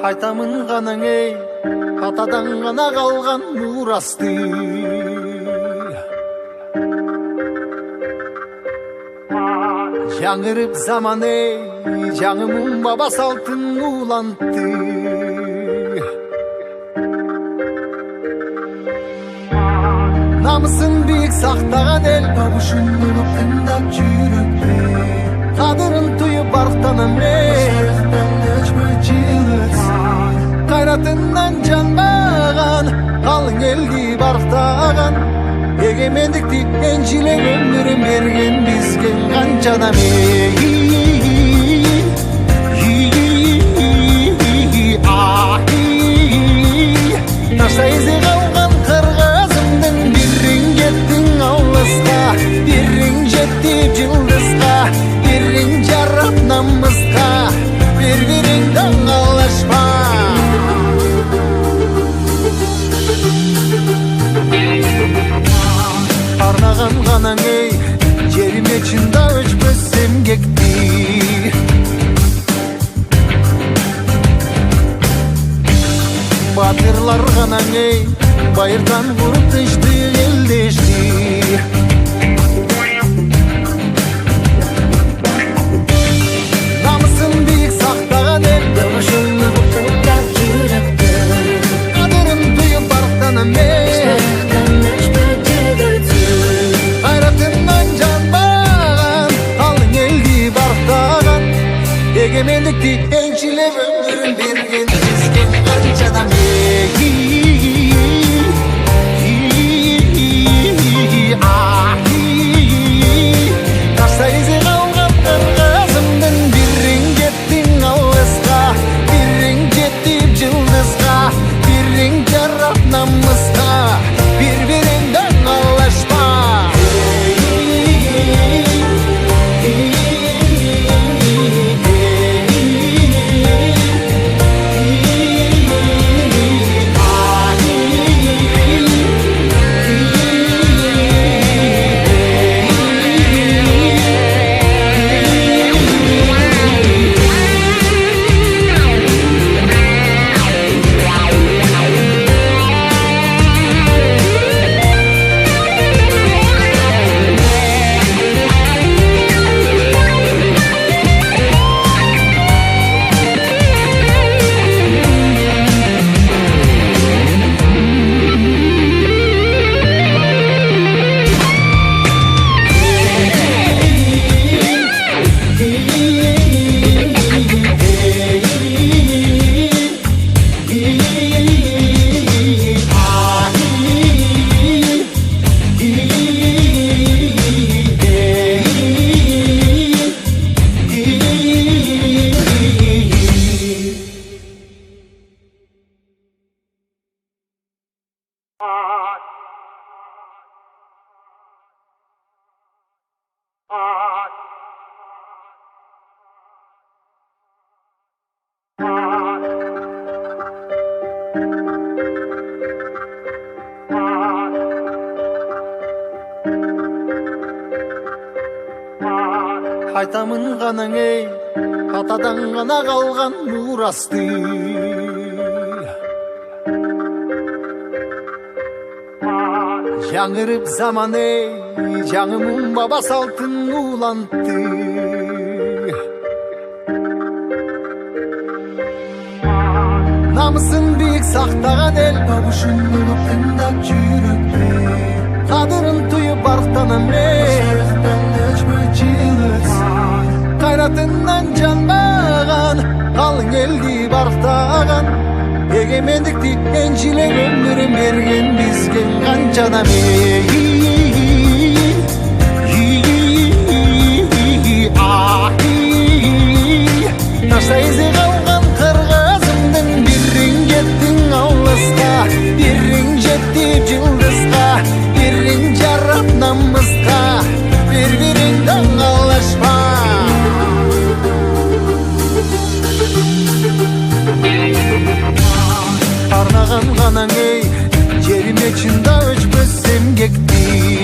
Айтамын ғанаң ей, атадан ғана қалған мурасты. Жаңырып заман ей, жаңымын баба салтын улантты. Намысын биік сақтаған ел, бабушын ұлып тыңдап жүректе. Қадырын түйіп барықтанам ей, қайратынан жанбаған, қалың елді барықтаған. Егемендікті еншілеп өмірін берген бізге қаншадам ей. Ташта ізі қалған қырғызымдың бірін кеттің ауылысқа, бірін жеттіп жылдызға, бірін жарап намысқа, бір-біріңді аңалашпа. Арнаған ғанаң ей, жеріме чында өшпесем кекті. Батырлар ғанаң ей, байырдан құрып тышты елдешті. Намысын биік сақтаған ел, дұрышын ұлықтап жүректі. Қадырын түйіп барықтанам ей, қайратынан жанбаған, қалың елді барықтаған. Егемендікті еншілеп өмірін берген бізге қаншадам ей. Ташта ізі қалған қырғызымдың бірін кеттің ауылысқа, бірін жеттіп жылдызға, бірін жарап намысқа, бір-біріңді аңалашпа. Айтамын ғанаң ей, атадан ғана қалған мурасты. Жаңырып заман ей, жаңымын баба салтын улантты. Намысын биік сақтаған ел, бабушын ұлып тыңдап жүректе. Қадырын түйіп барықтанам ей, қайратынан жанбаған, қалың елді барықтаған. Егемендікті еншілеп өмірін берген бізге қаншадам ей. Ташта ізі қалған қырғызымдың бірін кеттің ауылысқа, бірін жеттіп жылдызға, бірін жарап намысқа, бір-біріңді аңалашпа. Арнаған ғанаң ей, жеріме чында өшпесем кекті.